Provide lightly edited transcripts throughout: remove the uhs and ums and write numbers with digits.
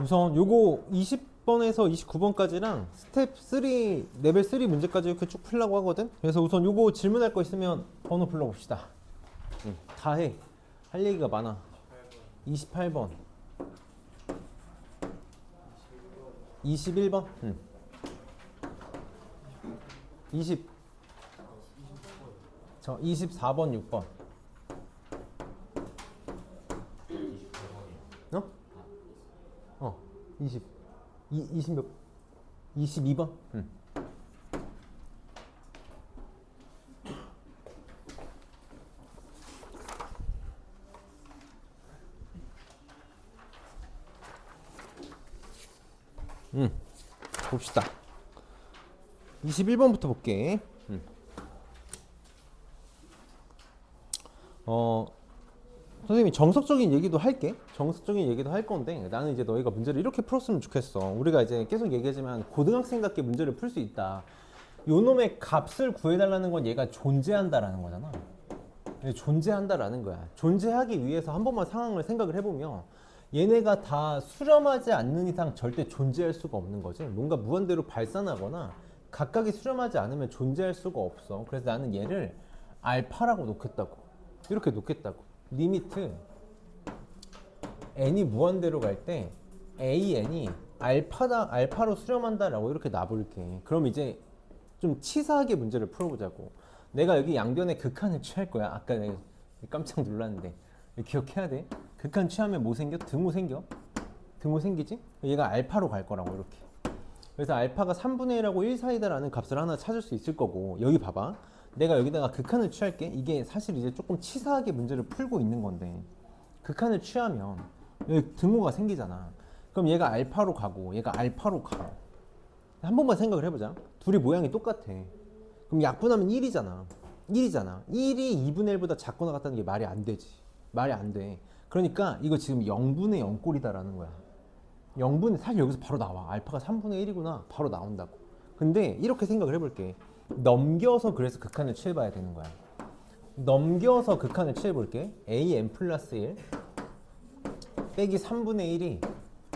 우선 요거 20번에서 29번까지랑 스텝 3, 레벨 3 문제까지 이렇게 쭉 풀려고 하거든. 그래서 우선 요거 질문할 거 있으면 번호 불러봅시다. 다 해. 할 얘기가 많아. 28번, 21번, 24번, 6번. 어? 20 몇? 22번? 봅시다. 21번부터 볼게. 선생님이 정석적인 얘기도 할게. 정석적인 얘기도 할 건데 나는 이제 너희가 문제를 이렇게 풀었으면 좋겠어. 우리가 이제 계속 얘기하지만 고등학생답게 문제를 풀 수 있다. 요 놈의 값을 구해달라는 건 얘가 존재한다라는 거잖아. 존재한다라는 거야. 존재하기 위해서 한 번만 상황을 생각을 해보면 얘네가 다 수렴하지 않는 이상 절대 존재할 수가 없는 거지. 뭔가 무한대로 발산하거나 각각이 수렴하지 않으면 존재할 수가 없어. 그래서 나는 얘를 알파라고 놓겠다고. 이렇게 놓겠다고. 리미트 n이 무한대로 갈 때 an이 알파로 수렴한다라고 이렇게 놔볼게. 그럼 이제 좀 치사하게 문제를 풀어보자고. 내가 여기 양변의 극한을 취할 거야. 아까 내가 깜짝 놀랐는데 기억해야 돼. 극한 취하면 뭐 생겨? 등호 생겨. 등호 생기지? 얘가 알파로 갈 거라고 이렇게. 그래서 알파가 3분의 1하고 1 사이다라는 값을 하나 찾을 수 있을 거고. 여기 봐봐. 내가 여기다가 극한을 취할게. 이게 사실 이제 조금 치사하게 문제를 풀고 있는 건데 극한을 취하면 여기 등호가 생기잖아. 그럼 얘가 알파로 가고 얘가 알파로 가. 한 번만 생각을 해보자. 둘이 모양이 똑같아. 그럼 약분하면 1이잖아. 1이 2분의 1보다 작거나 같다는 게 말이 안 되지. 말이 안 돼. 그러니까 이거 지금 0분의 0꼴이다라는 거야. 0분의 사실 여기서 바로 나와. 알파가 3분의 1이구나. 바로 나온다고. 근데 이렇게 생각을 해볼게. 넘겨서 그래서 극한을 취해봐야 되는 거야. 넘겨서 극한을 취해볼게. an 플러스 1 빼기 3분의 1이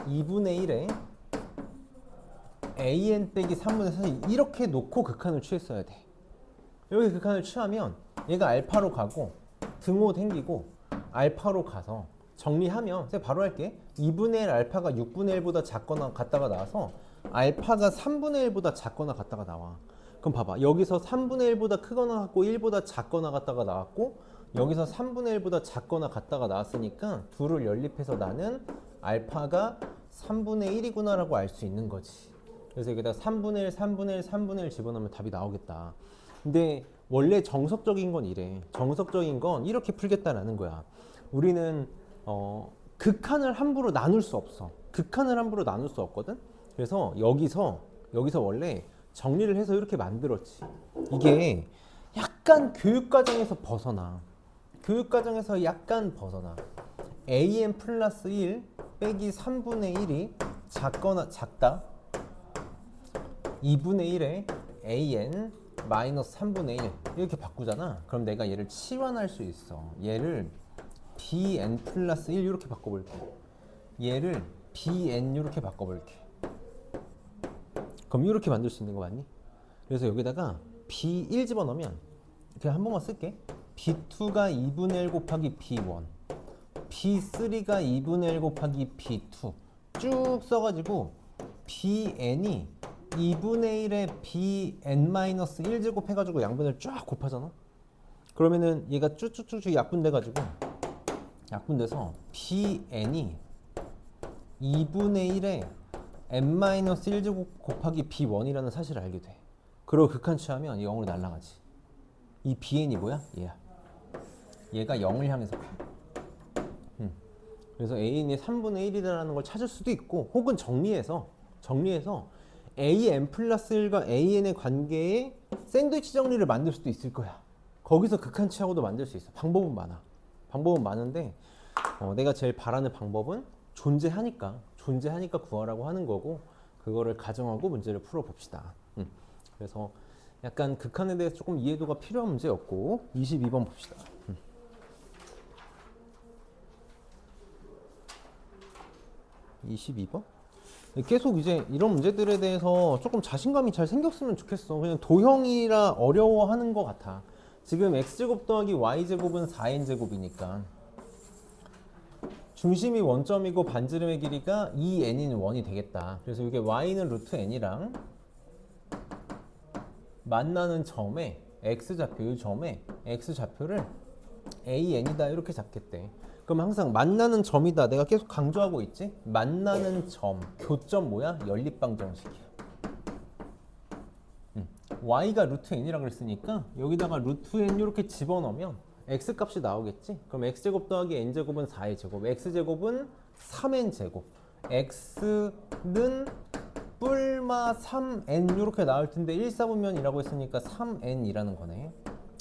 2분의 1에 an 빼기 3분의 4 이렇게 놓고 극한을 취했어야 돼. 여기 극한을 취하면 얘가 알파로 가고 등호 생기고 알파로 가서 정리하면 제가 바로 할게. 2분의 1 알파가 6분의 1보다 작거나 같다가 나와서 알파가 3분의 1보다 작거나 같다가 나와. 그럼 봐봐. 여기서 3분의 1보다 크거나 같고 1보다 작거나 같다가 나왔고 여기서 3분의 1보다 작거나 같다가 나왔으니까 둘을 연립해서 나는 알파가 3분의 1이구나 라고 알 수 있는 거지. 그래서 여기다 3분의 1, 3분의 1, 3분의 1 집어넣으면 답이 나오겠다. 근데 원래 정석적인 건 이래. 정석적인 건 이렇게 풀겠다라는 거야. 우리는 극한을 함부로 나눌 수 없어. 극한을 함부로 나눌 수 없거든. 그래서 여기서 원래 정리를 해서 이렇게 만들었지. 이게 약간 교육과정에서 벗어나. 교육과정에서 약간 벗어나. an 플러스 1 빼기 3분의 1이 작다. 2분의 1에 an 마이너스 3분의 1 이렇게 바꾸잖아. 그럼 내가 얘를 치환할 수 있어. 얘를 bn 플러스 1 이렇게 바꿔볼게. 얘를 bn 이렇게 바꿔볼게. 그럼 이렇게 만들 수 있는 거 맞니? 그래서 여기다가 b1 집어넣으면 그냥 한 번만 쓸게. b2가 2분의 1 곱하기 b1 b3가 2분의 1 곱하기 b2 쭉 써가지고 bn이 2분의 1에 bn-1제곱 해가지고 양변을 쫙 곱하잖아. 그러면은 얘가 쭉쭉쭉 약분돼가지고 약분돼서 bn이 2분의 1에 n-1제곱 곱하기 b1이라는 사실을 알게 돼. 그리고 극한 취하면 0으로 날아가지. 이 bn이 뭐야? 얘야. 얘가 0을 향해서 가. 그래서 an이 3분의 1이라는 걸 찾을 수도 있고 혹은 정리해서 an 플러스 1과 an의 관계에 샌드위치 정리를 만들 수도 있을 거야. 거기서 극한 취하고도 만들 수 있어. 방법은 많아. 방법은 많은데 내가 제일 바라는 방법은 존재하니까 구하라고 하는 거고 그거를 가정하고 문제를 풀어봅시다. 그래서 약간 극한에 대해서 조금 이해도가 필요한 문제였고 22번 봅시다. 22번? 계속 이제 이런 문제들에 대해서 조금 자신감이 잘 생겼으면 좋겠어. 그냥 도형이라 어려워하는 것 같아. 지금 x제곱 더하기 y제곱은 4n제곱이니까 중심이 원점이고 반지름의 길이가 2n인 원이 되겠다. 그래서 이게 y는 루트 n이랑 만나는 점에 x좌표, 이 점에 x좌표를 an이다 이렇게 잡겠대. 그럼 항상 만나는 점이다. 내가 계속 강조하고 있지? 만나는 점, 교점 뭐야? 연립방정식이야. y가 루트 n이라고 그랬으니까 여기다가 루트 n 이렇게 집어넣으면 x 값이 나오겠지? 그럼 x제곱 더하기 n제곱은 4의 제곱, x제곱은 3n 제곱, x는 뿔마 3n 이렇게 나올 텐데 1, 4분면이라고 했으니까 3n이라는 거네.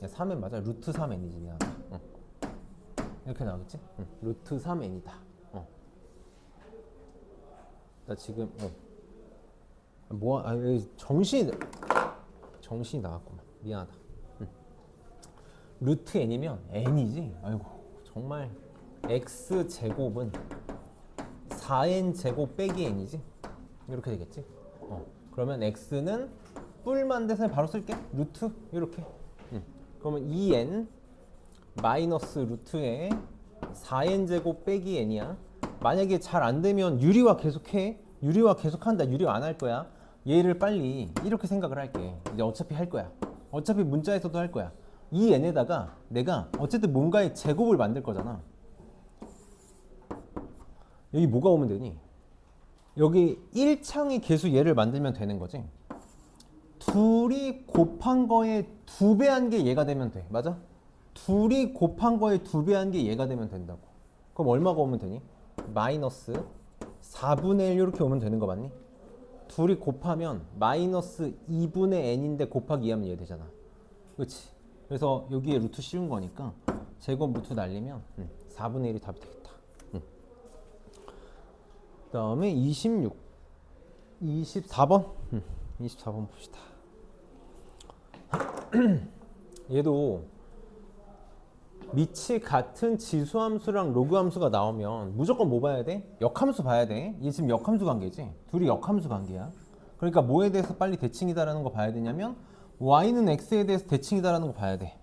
3n 맞아. 루트 3n이지. 미안하다. 이렇게 나오겠지? 루트 3n이다. 나 지금 정신이 나갔구만. 미안하다. 루트 n이면 n이지. 아이고 정말 x 제곱은 4n 제곱 빼기 n이지. 이렇게 되겠지. 그러면 x는 뿔만 돼서 바로 쓸게. 루트 이렇게. 그러면 2n 마이너스 루트에 4n 제곱 빼기 n이야. 만약에 잘 안 되면 유리화 계속해. 유리화 계속한다. 유리화 안 할 거야. 얘를 빨리 이렇게 생각을 할게. 이제 어차피 할 거야. 어차피 문자에서도 할 거야. 이 n에다가 내가 어쨌든 뭔가의 제곱을 만들 거잖아. 여기 뭐가 오면 되니? 여기 1창의 개수 얘를 만들면 되는 거지. 둘이 곱한 거에 2배 한 게 얘가 되면 돼. 맞아? 둘이 곱한 거에 2배 한 게 얘가 되면 된다고. 그럼 얼마가 오면 되니? 마이너스 4분의 1 이렇게 오면 되는 거 맞니? 둘이 곱하면 마이너스 2분의 n인데 곱하기 2하면 얘 되잖아. 그렇지? 그래서 여기에 루트 씌운 거니까 제곱 루트 날리면 4분의 1이 답이 되겠다. 그 다음에 24번 24번 봅시다. 얘도 밑이 같은 지수함수랑 로그함수가 나오면 무조건 뭐 봐야 돼? 역함수 봐야 돼. 얘 지금 역함수 관계지. 둘이 역함수 관계야. 그러니까 뭐에 대해서 빨리 대칭이다라는 거 봐야 되냐면 y는 x에 대해서 대칭이다라는 거 봐야 돼.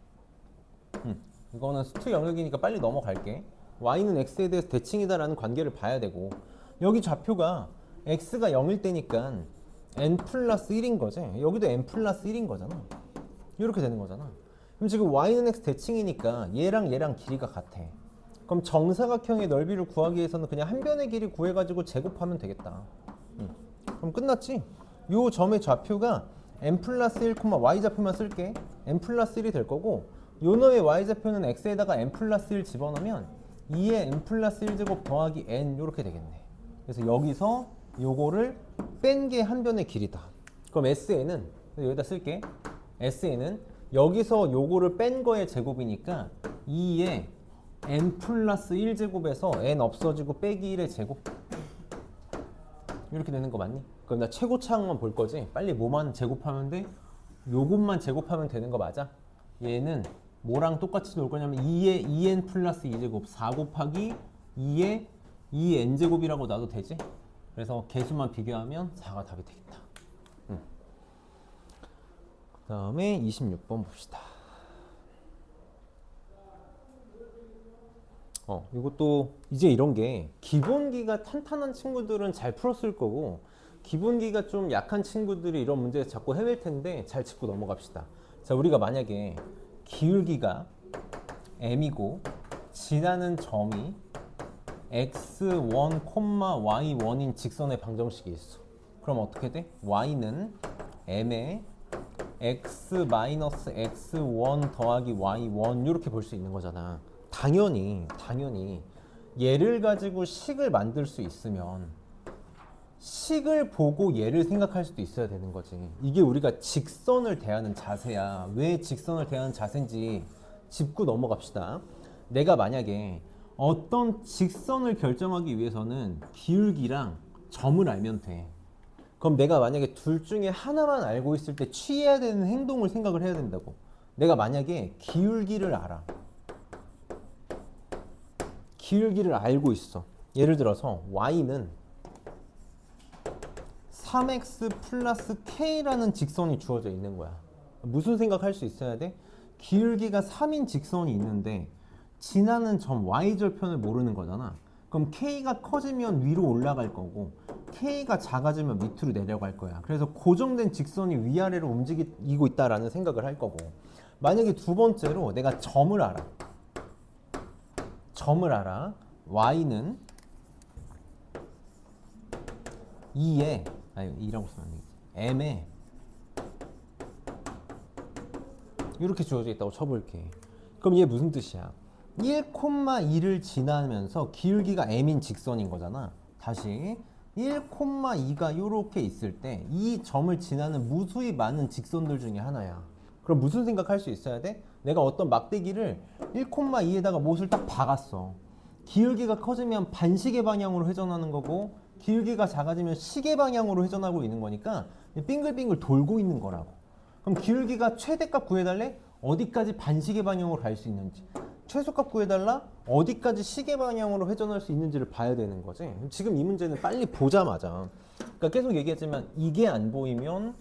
이거는 수투 영역이니까 빨리 넘어갈게. y는 x에 대해서 대칭이다라는 관계를 봐야 되고 여기 좌표가 x가 0일 때니까 n 플러스 1인 거지. 여기도 n 플러스 1인 거잖아. 이렇게 되는 거잖아. 그럼 지금 y는 x 대칭이니까 얘랑 얘랑 길이가 같아. 그럼 정사각형의 넓이를 구하기 위해서는 그냥 한 변의 길이 구해가지고 제곱하면 되겠다. 그럼 끝났지? 요 점의 좌표가 n 플러스 1, y좌표만 쓸게. n 플러스 1이 될 거고 요 놈의 y좌표는 x에다가 n 플러스 1 집어넣으면 2의 n 플러스 1제곱 더하기 n 이렇게 되겠네. 그래서 여기서 요거를 뺀 게 한 변의 길이다. 그럼 SN은 여기다 쓸게. SN은 여기서 요거를 뺀 거의 제곱이니까 2의 n 플러스 1제곱에서 n 없어지고 빼기 1의 제곱 이렇게 되는 거 맞니? 그럼 나 최고차항만 볼 거지? 빨리 뭐만 제곱하면 돼? 요것만 제곱하면 되는 거 맞아? 얘는 뭐랑 똑같이 놓을 거냐면 2의 2n 플러스 2제곱 4 곱하기 2의 2n제곱이라고 놔도 되지? 그래서 개수만 비교하면 4가 답이 되겠다. 그 다음에 26번 봅시다. 이것도 이제 이런 게 기본기가 탄탄한 친구들은 잘 풀었을 거고 기본기가 좀 약한 친구들이 이런 문제에서 자꾸 헤맬 텐데 잘 짚고 넘어갑시다. 자, 우리가 만약에 기울기가 m이고 지나는 점이 x1, y1인 직선의 방정식이 있어. 그럼 어떻게 돼? y는 m에 x-x1 더하기 y1 이렇게 볼 수 있는 거잖아. 당연히 얘를 가지고 식을 만들 수 있으면 식을 보고 얘를 생각할 수도 있어야 되는 거지. 이게 우리가 직선을 대하는 자세야. 왜 직선을 대하는 자세인지 짚고 넘어갑시다. 내가 만약에 어떤 직선을 결정하기 위해서는 기울기랑 점을 알면 돼. 그럼 내가 만약에 둘 중에 하나만 알고 있을 때 취해야 되는 행동을 생각을 해야 된다고. 내가 만약에 기울기를 알아. 기울기를 알고 있어. 예를 들어서 y는 3x 플러스 k라는 직선이 주어져 있는 거야. 무슨 생각할 수 있어야 돼? 기울기가 3인 직선이 있는데 지나는 점 y절편을 모르는 거잖아. 그럼 k가 커지면 위로 올라갈 거고 k가 작아지면 밑으로 내려갈 거야. 그래서 고정된 직선이 위아래로 움직이고 있다라는 생각을 할 거고, 만약에 두 번째로 내가 점을 알아. y는 2에 아니 2라고 쓰면 안 되겠지. m에 이렇게 주어져 있다고 쳐볼게. 그럼 얘 무슨 뜻이야? 1,2를 지나면서 기울기가 m인 직선인 거잖아. 다시 1,2가 이렇게 있을 때 이 점을 지나는 무수히 많은 직선들 중에 하나야. 그럼 무슨 생각할 수 있어야 돼? 내가 어떤 막대기를 1,2에다가 못을 딱 박았어. 기울기가 커지면 반시계 방향으로 회전하는 거고 기울기가 작아지면 시계 방향으로 회전하고 있는 거니까 빙글빙글 돌고 있는 거라고. 그럼 기울기가 최대값 구해달래? 어디까지 반시계 방향으로 갈 수 있는지, 최소값 구해달라? 어디까지 시계 방향으로 회전할 수 있는지를 봐야 되는 거지. 지금 이 문제는 빨리 보자마자, 그러니까 계속 얘기했지만 이게 안 보이면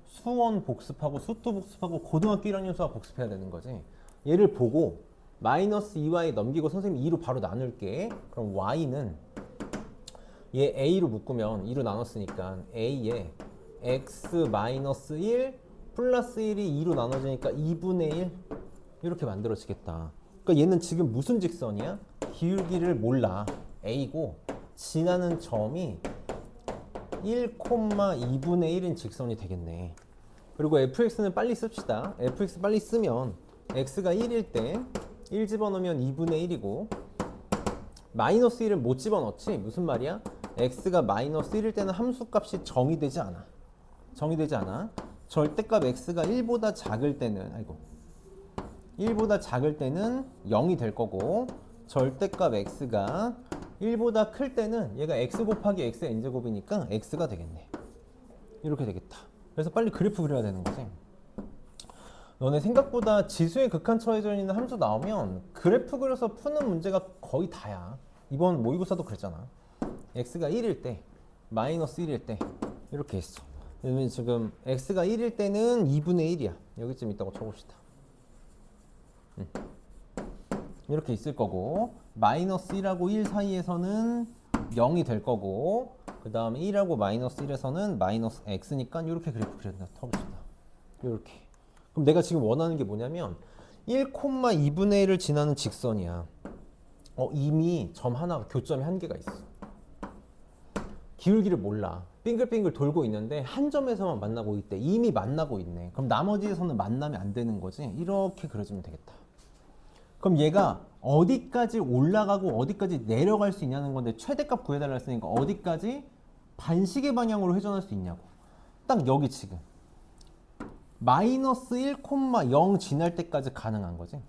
수원 복습하고 수투 복습하고 고등학교 1학년 수학 복습해야 되는 거지. 얘를 보고 마이너스 2y 넘기고 선생님 2로 바로 나눌게. 그럼 y는 얘 a로 묶으면 2로 나눴으니까 a에 x 마이너스 1 플러스 1이 2로 나눠지니까 2분의 1 이렇게 만들어지겠다. 그러니까 얘는 지금 무슨 직선이야? 기울기를 몰라. a고 지나는 점이 1,2분의 1인 직선이 되겠네. 그리고 fx는 빨리 씁시다. fx 빨리 쓰면 x가 1일 때 1 집어넣으면 2분의 1이고 마이너스 1은 못 집어넣지. 무슨 말이야? x가 마이너스 1일 때는 함수값이 정의되지 않아. 절대값 x가 1보다 작을 때는 1보다 작을 때는 0이 될 거고, 절대값 x가 1보다 클 때는 얘가 x 곱하기 x의 n제곱이니까 x가 되겠네. 이렇게 되겠다. 그래서 빨리 그래프 그려야 되는 거지. 너네 생각보다 지수에 극한 처해져 있는 함수 나오면 그래프 그려서 푸는 문제가 거의 다야. 이번 모의고사도 그랬잖아. x가 1일 때, 마이너스 1일 때 이렇게 했어. 그러면 지금 x가 1일 때는 2분의 1이야. 여기쯤 있다고 쳐봅시다. 이렇게 있을 거고, 마이너스 1하고 1 사이에서는 0이 될 거고, 그 다음에 1하고 마이너스 1에서는 마이너스 x니까 이렇게 그래프 그려서 쳐봅시다. 이렇게. 그럼 내가 지금 원하는 게 뭐냐면 1,2분의 1을 지나는 직선이야. 이미 점 하나가 교점이 한 개가 있어. 기울기를 몰라. 빙글빙글 돌고 있는데 한 점에서만 만나고 있대. 이미 만나고 있네. 그럼 나머지에서는 만나면 안 되는 거지. 이렇게 그려주면 되겠다. 그럼 얘가 어디까지 올라가고 어디까지 내려갈 수 있냐는 건데 최대값 구해달라 했으니까 어디까지 반시계 방향으로 회전할 수 있냐고. 딱 여기 지금 마이너스 1,0 지날 때까지 가능한 거지.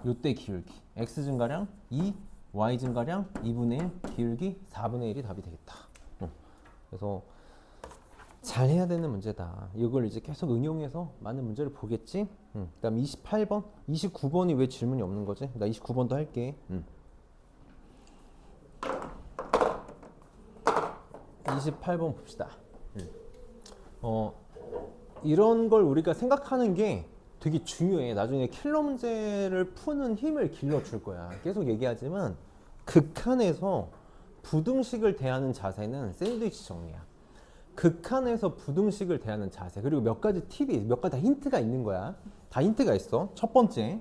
요때 기울기 x 증가량 2, y 증가량 2분의 1, 기울기 4분의 1이 답이 되겠다. 그래서 잘 해야 되는 문제다. 이걸 이제 계속 응용해서 많은 문제를 보겠지. 그 다음 28번, 29번이 왜 질문이 없는 거지? 나 29번도 할게. 28번 봅시다. 이런 걸 우리가 생각하는 게 되게 중요해. 나중에 킬러 문제를 푸는 힘을 길러줄 거야. 계속 얘기하지만 극한에서 부등식을 대하는 자세는 샌드위치 정리야. 극한에서 부등식을 대하는 자세, 그리고 몇 가지 팁이, 몇 가지 다 힌트가 있는 거야. 다 힌트가 있어. 첫 번째,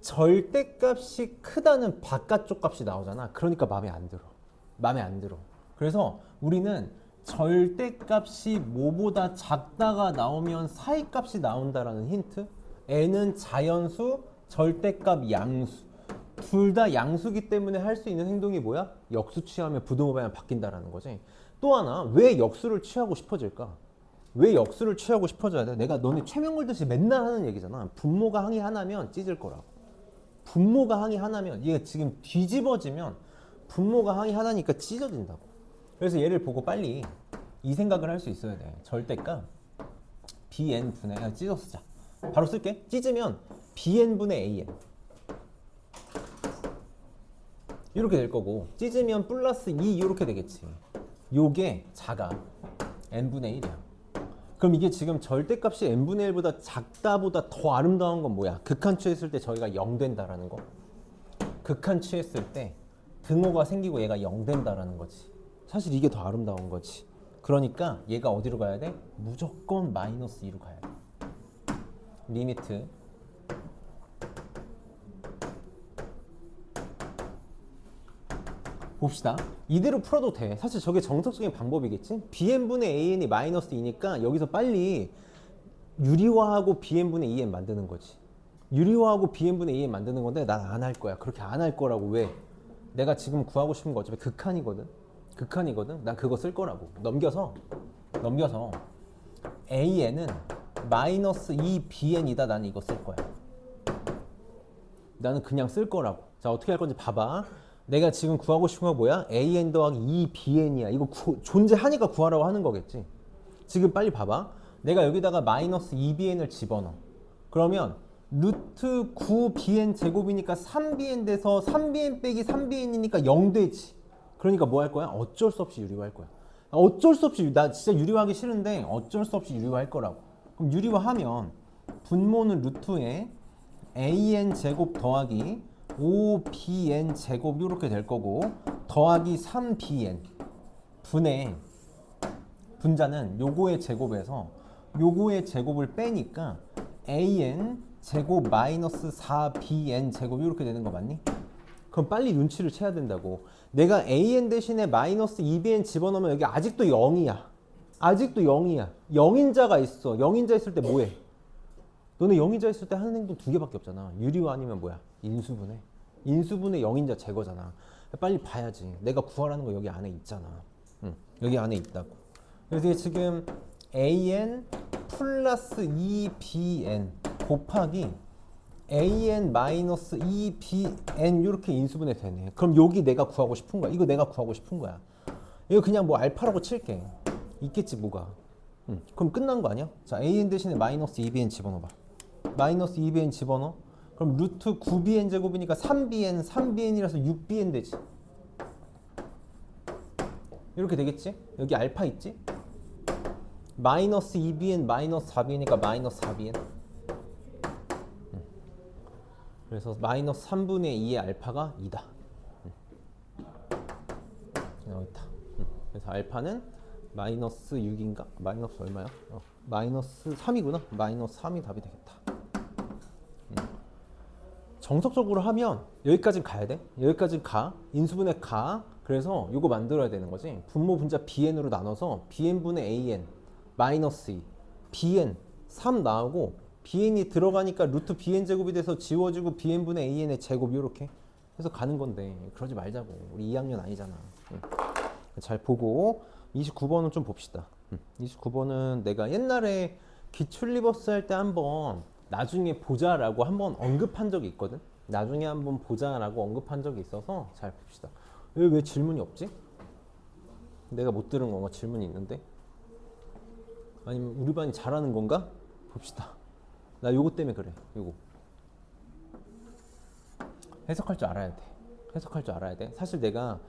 절대값이 크다는 바깥쪽 값이 나오잖아. 그러니까 마음에 안 들어. 그래서 우리는 절대값이 뭐보다 작다가 나오면 사이값이 나온다라는 힌트. n은 자연수, 절대값 양수. 둘 다 양수기 때문에 할 수 있는 행동이 뭐야? 역수 취하면 부등호 방향 바뀐다라는 거지. 또 하나, 왜 역수를 취하고 싶어질까? 왜 역수를 취하고 싶어져야 돼? 내가 너네 최면 걸듯이 맨날 하는 얘기잖아. 분모가 항이 하나면 찢을 거라고. 분모가 항이 하나면, 얘가 지금 뒤집어지면 분모가 항이 하나니까 찢어진다고. 그래서 얘를 보고 빨리 이 생각을 할 수 있어야 돼. 절대값 bn 분의, 찢어 쓰자. 바로 쓸게. 찢으면 bn 분의 an 이렇게 될 거고, 찢으면 플러스 2 이렇게 되겠지. 요게 작아. n분의 1이야. 그럼 이게 지금 절대값이 n분의 1보다 작다보다 더 아름다운 건 뭐야? 극한 취했을 때 저희가 0 된다라는 거. 극한 취했을 때 등호가 생기고 얘가 0 된다라는 거지. 사실 이게 더 아름다운 거지. 그러니까 얘가 어디로 가야 돼? 무조건 마이너스 2로 가야 돼. 리미트 봅시다. 이대로 풀어도 돼. 사실 저게 정석적인 방법이겠지? bn분의 an이 마이너스 2니까 여기서 빨리 유리화하고 bn분의 2n 만드는 거지. 유리화하고 bn분의 2n 만드는 건데 난 안 할 거야. 그렇게 안 할 거라고. 왜? 내가 지금 구하고 싶은 거 어차피 극한이거든. 난 그거 쓸 거라고. 넘겨서 an은 마이너스 2bn이다. 나는 이거 쓸 거야. 나는 그냥 쓸 거라고. 자, 어떻게 할 건지 봐봐. 내가 지금 구하고 싶은 거 뭐야? an 더하기 2bn이야. 이거 존재하니까 구하라고 하는 거겠지. 지금 빨리 봐봐. 내가 여기다가 마이너스 2bn을 집어넣어. 그러면 루트 9bn 제곱이니까 3bn 돼서 3bn 빼기 3bn이니까 0 되지. 그러니까 뭐 할 거야? 어쩔 수 없이 유리화할 거야. 어쩔 수 없이, 나 진짜 유리화하기 싫은데 어쩔 수 없이 유리화할 거라고. 그럼 유리화하면 분모는 루트에 an 제곱 더하기 5bn 제곱 이렇게 될 거고 더하기 3bn 분의 분자는 요거의 제곱에서 요거의 제곱을 빼니까 an 제곱 마이너스 4bn 제곱 이렇게 되는 거 맞니? 그럼 빨리 눈치를 채야 된다고. 내가 an 대신에 마이너스 2bn 집어넣으면 여기 아직도 0이야. 아직도 0이야. 0인자가 있어. 0인자 있을 때 뭐해? 너네 0인자 있을 때 하는 행동 두 개밖에 없잖아. 유리화 아니면 뭐야? 인수분해. 인수분해 0인자 제거잖아. 빨리 봐야지. 내가 구하라는 거 여기 안에 있잖아. 여기 안에 있다고. 그래서 지금 an 플러스 2bn 곱하기 an 마이너스 2bn 이렇게 인수분해 되네. 그럼 여기 내가 구하고 싶은 거야. 이거 내가 구하고 싶은 거야. 이거 그냥 뭐 알파라고 칠게. 있겠지 뭐가. 그럼 끝난 거 아니야? 자, an 대신에 마이너스 2bn 집어넣어봐. 마이너스 2bn 집어넣어. 그럼 루트 9bn 제곱이니까 3bn이라서 6bn 되지. 이렇게 되겠지? 여기 알파 있지? 마이너스 2bn 마이너스 4bn이니까 마이너스 4bn. 그래서 마이너스 3분의 2의 알파가 2다. 여기 있다. 그래서 알파는 마이너스 6인가? 마이너스 얼마야? 마이너스 3이구나. 마이너스 3이 답이 되겠다. 정석적으로 하면 여기까지 가야 돼. 여기까지 가. 인수분해 가. 그래서 이거 만들어야 되는 거지. 분모 분자 bn으로 나눠서 bn분의 an 마이너스 2 bn 3 나오고 bn이 들어가니까 루트 bn 제곱이 돼서 지워지고 bn분의 an의 제곱 이렇게 해서 가는 건데 그러지 말자고. 우리 2학년 아니잖아. 잘 보고 29번은 좀 봅시다. 29번은 내가 옛날에 기출 리버스 할 때 한번 나중에 보자라고 한번 언급한 적이 있거든. 나중에 한번 보자라고 언급한 적이 있어서 잘 봅시다. 왜 질문이 없지? 내가 못 들은 건가? 질문이 있는데? 아니면 우리 반이 잘하는 건가? 봅시다. 나 요거 때문에 그래. 요거 해석할 줄 알아야 돼. 해석할 줄 알아야 돼. 사실 내가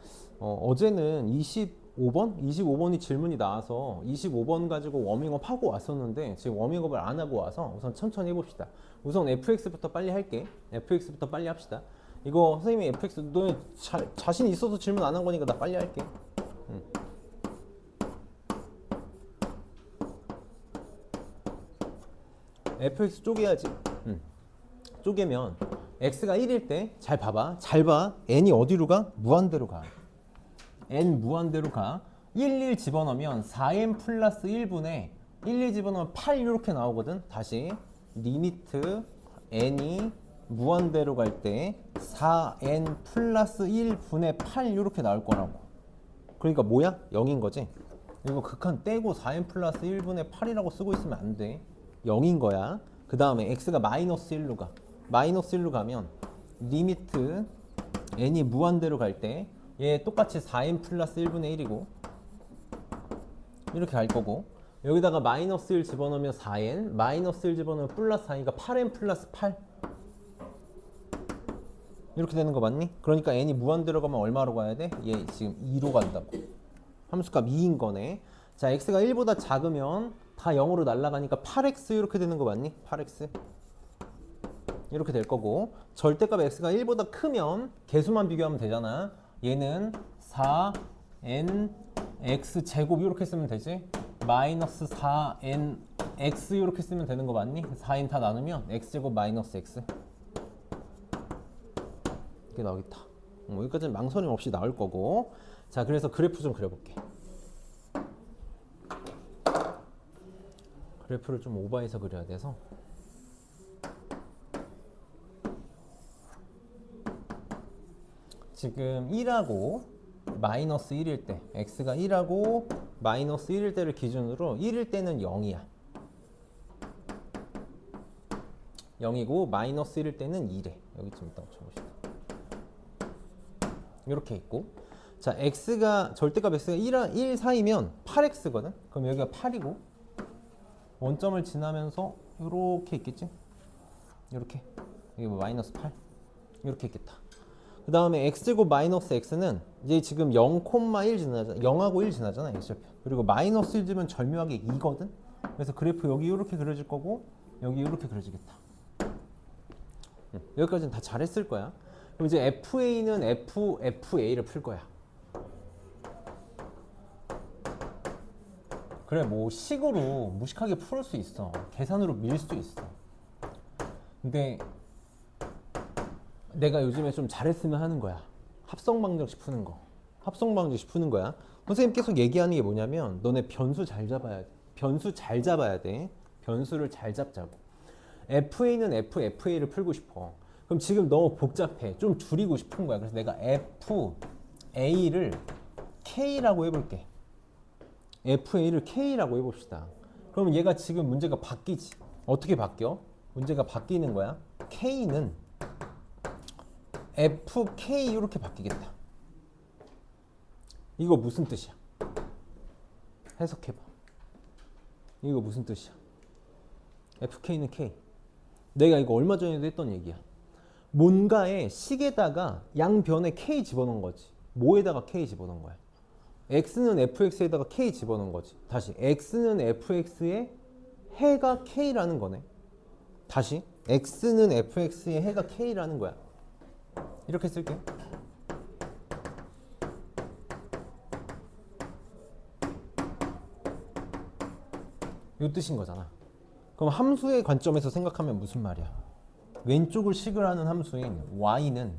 어제는 25번이 질문이 나와서 25번 가지고 워밍업 하고 왔었는데 지금 워밍업을 안 하고 와서 우선 천천히 해봅시다. 우선 fx부터 빨리 할게. fx부터 빨리 합시다. 이거 선생님이 fx 너 자신 있어서 질문 안 한 거니까 나 빨리 할게. fx 쪼개야지. 쪼개면 x가 1일 때 잘 봐봐. 잘 봐. n이 어디로 가? 무한대로 가. n 무한대로 가. 1 집어넣으면 4n 플러스 1분의 1 집어넣으면 8 이렇게 나오거든. 다시 리미트 n이 무한대로 갈 때 4n 플러스 1분의 8 이렇게 나올 거라고. 그러니까 뭐야? 0인 거지. 이거 극한 떼고 4n 플러스 1분의 8이라고 쓰고 있으면 안 돼. 0인 거야. 그 다음에 x가 마이너스 1로 가. 마이너스 1로 가면 리미트 n이 무한대로 갈 때 얘 똑같이 4n 플러스 1분의 1이고 이렇게 갈 거고 여기다가 마이너스 1 집어넣으면 4n 마이너스 1 집어넣으면 플러스 4니까 8n 플러스 8 이렇게 되는 거 맞니? 그러니까 n이 무한대로 가면 얼마로 가야 돼? 얘 지금 2로 간다고. 함수값 2인 거네. 자, x가 1보다 작으면 다 0으로 날아가니까 8x 이렇게 되는 거 맞니? 8x 이렇게 될 거고, 절대값 x가 1보다 크면 개수만 비교하면 되잖아. 얘는 4n x 제곱 이렇게 쓰면 되지. 마이너스 4n x 이렇게 쓰면 되는 거 맞니? 4n 다 나누면 x 제곱 마이너스 x 이렇게 나오겠다. 여기까지는 망설임 없이 나올 거고. 자, 그래서 그래프 좀 그려볼게. 그래프를 좀 오버해서 그려야 돼서. 지금 1하고 마이너스 1일 때, x가 1하고 마이너스 1일 때를 기준으로 1일 때는 0이야. 0이고 마이너스 1일 때는 2래. 여기쯤 있다 쳐봅시다. 이렇게 있고, 자, x가 절대값 x가 1 사이면 8x거든. 그럼 여기가 8이고 원점을 지나면서 이렇게 있겠지. 이렇게 여기 뭐 마이너스 8 이렇게 있겠다. 그 다음에 x제곱 마이너스 x는 이제 지금 0,1 지나잖아. 0하고 1 지나잖아. x절편. 그리고 마이너스 1 지면 절묘하게 2거든. 그래서 그래프 여기 이렇게 그려질 거고 여기 이렇게 그려지겠다. 여기까지는 다 잘했을 거야. 그럼 이제 FA는 FA를 풀 거야. 그래, 뭐 식으로 무식하게 풀 수 있어. 계산으로 밀 수 있어. 근데 내가 요즘에 좀 잘했으면 하는 거야. 합성방정식 푸는 거. 합성방정식 푸는 거야. 선생님 계속 얘기하는 게 뭐냐면 너네 변수 잘 잡아야 돼. 변수 잘 잡아야 돼. 변수를 잘 잡자고. FA는 FA를 풀고 싶어. 그럼 지금 너무 복잡해. 좀 줄이고 싶은 거야. 그래서 내가 FA를 K라고 해볼게. FA를 K라고 해봅시다. 그러면 얘가 지금 문제가 바뀌지. 어떻게 바뀌어? 문제가 바뀌는 거야. K는 FK 이렇게 바뀌겠다. 이거 무슨 뜻이야? 해석해봐. 이거 무슨 뜻이야? FK는 K. 내가 이거 얼마 전에도 했던 얘기야. 뭔가의 식에다가 양변에 K 집어넣은 거지. 뭐에다가 K 집어넣은 거야? X는 FX에다가 K 집어넣은 거지. 다시 X는 FX에 해가 K라는 거네. 다시 X는 FX에 해가 K라는 거야. 이렇게 쓸게. 이 뜻인 거잖아. 그럼 함수의 관점에서 생각하면 무슨 말이야? 왼쪽을 식을 하는 함수인 y는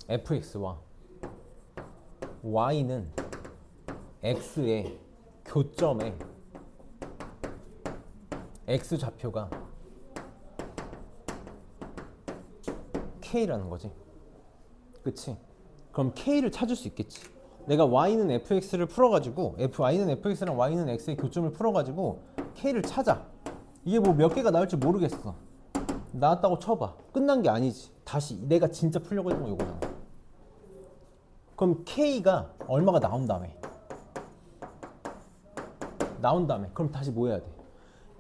fx와 y는 x의 교점에 x 좌표가 k라는 거지. 그치? 그럼 k를 찾을 수 있겠지. 내가 y는 fx를 풀어가지고 y는 fx랑 y는 x의 교점을 풀어가지고 k를 찾아. 이게 뭐 몇 개가 나올지 모르겠어. 나왔다고 쳐봐. 끝난 게 아니지. 다시 내가 진짜 풀려고 했던 거 이거잖아. 그럼 k가 얼마가 나온 다음에 그럼 다시 뭐 해야 돼?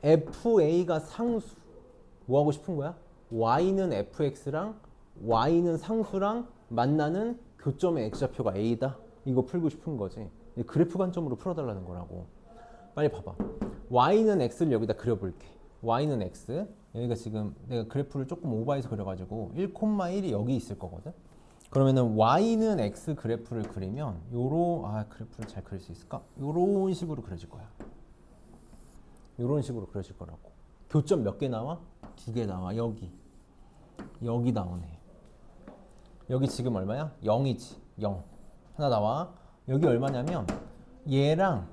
fa가 상수. 뭐 하고 싶은 거야? y는 fx랑 y는 상수랑 만나는 교점의 x좌표가 a다. 이거 풀고 싶은 거지. 그래프 관점으로 풀어달라는 거라고. 빨리 봐봐. y는 x를 여기다 그려볼게. y는 x. 여기가 지금 내가 그래프를 조금 오버해서 그려가지고 1,1이 여기 있을 거거든. 그러면은 y는 x 그래프를 그리면 그래프를 잘 그릴 수 있을까? 요런 식으로 그려질 거야. 요런 식으로 그려질 거라고. 교점 몇 개 나와? 2개 나와. 여기 나오네. 여기 지금 얼마야? 0이지. 0 하나 나와. 여기 얼마냐면 얘랑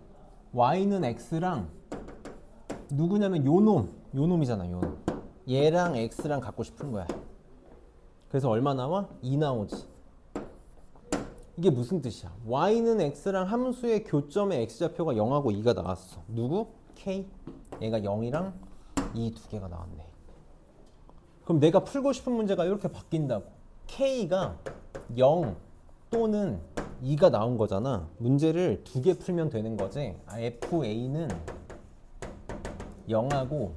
y는 x랑 누구냐면 요놈이잖아. 요놈. 얘랑 x랑 갖고 싶은 거야. 그래서 얼마 나와? 2 나오지. 이게 무슨 뜻이야? y는 x랑 함수의 교점의 x좌표가 0하고 2가 나왔어. 누구? k. 얘가 0이랑 2 두 개가 나왔네. 그럼 내가 풀고 싶은 문제가 이렇게 바뀐다고. k가 0 또는 2가 나온 거잖아. 문제를 두 개 풀면 되는 거지. FA는 0하고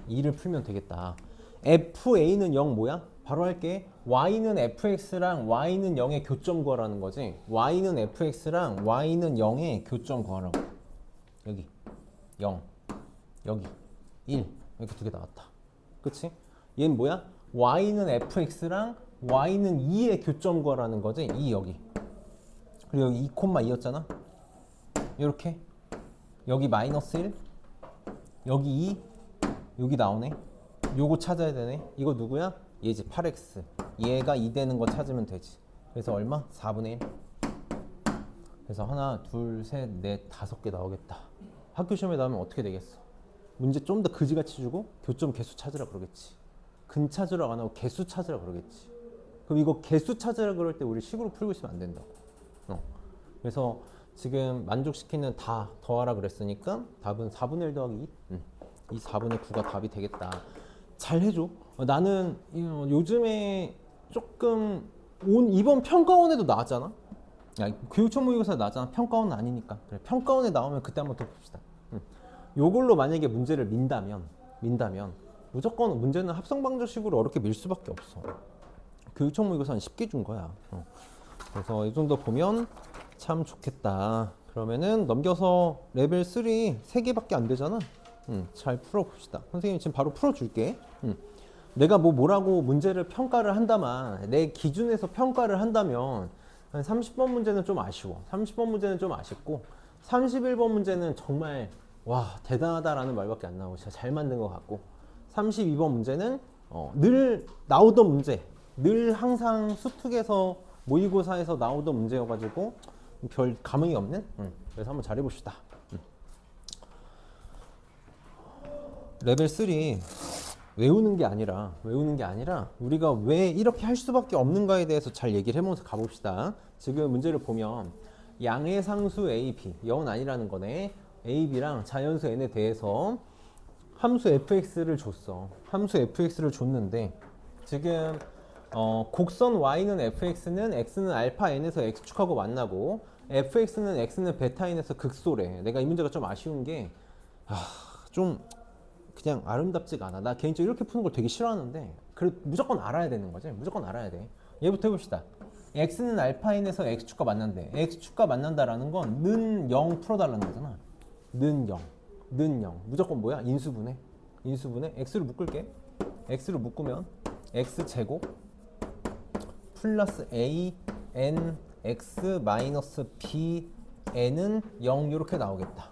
2를 풀면 되겠다. FA는 0 뭐야? 바로 할게. y는 fx랑 y는 0의 교점 구하라는 거지. y는 fx랑 y는 0의 교점 구하라고. 여기 0, 여기 1 이렇게 두 개 나왔다. 그치? 얘는 뭐야? y는 fx랑 y는 2의 교점 구하라는 거지. 2 여기. 그리고 여기 2,2였잖아. 이렇게 여기 마이너스 1, 여기 2, 여기 나오네. 요거 찾아야 되네. 이거 누구야? 얘지. 8x. 얘가 2 되는 거 찾으면 되지. 그래서 얼마? 4분의 1. 그래서 하나, 둘, 셋, 넷, 5개 나오겠다. 학교 시험에 나오면 어떻게 되겠어? 문제 좀 더 그지같이 주고 교점 개수 찾으라 그러겠지. 근 찾으라고 안 하고 개수 찾으라 그러겠지. 그럼 이거 개수 찾으라 그럴 때 우리 식으로 풀고 있으면 안 된다고. 그래서 지금 만족시키는 다 더하라 그랬으니까 답은 4분의 1 더하기 2. 이 4분의 9가 답이 되겠다. 잘 해줘. 나는 요즘에 조금 이번 평가원에도 나왔잖아. 야, 교육청모의고사 나왔잖아. 평가원은 아니니까. 그래, 평가원에 나오면 그때 한번 더 봅시다. 요걸로 만약에 문제를 민다면 무조건 문제는 합성방정식으로 어렵게 밀 수밖에 없어. 교육청모의고사는 쉽게 준 거야. 그래서 이 정도 보면 참 좋겠다. 그러면은 넘겨서 레벨 3 3개밖에 안 되잖아. 잘 풀어봅시다. 선생님 지금 바로 풀어줄게. 내가 뭐라고 문제를 평가를 한다만 내 기준에서 평가를 한다면 한 30번 문제는 좀 아쉬워. 30번 문제는 좀 아쉽고 31번 문제는 정말 와 대단하다라는 말밖에 안 나오고 진짜 잘 만든 것 같고 32번 문제는 늘 나오던 문제, 늘 항상 수특에서 모의고사에서 나오던 문제여가지고 별 감흥이 없는? 그래서 한번 잘해봅시다. 레벨 3 외우는 게 아니라 우리가 왜 이렇게 할 수밖에 없는가에 대해서 잘 얘기를 해보면서 가봅시다. 지금 문제를 보면 양의 상수 A, B, 0은 아니라는 거네. A, B랑 자연수 N에 대해서 함수 fx를 줬어. 함수 fx를 줬는데 지금 곡선 y는 fx는 x는 알파 n에서 x축하고 만나고 fx는 x는 베타 n에서 극소래. 내가 이 문제가 좀 아쉬운 게 좀 그냥 아름답지가 않아. 나 개인적으로 이렇게 푸는 걸 되게 싫어하는데 그래도 무조건 알아야 되는 거지. 무조건 알아야 돼. 얘부터 해봅시다. x는 알파 n에서 x축과 만난대. x축과 만난다라는 건 는 0 풀어달라는 거잖아. 는 0. 무조건 뭐야? 인수분해. x로 묶을게. x로 묶으면 x제곱 플러스 a n x 마이너스 b n은 0 이렇게 나오겠다.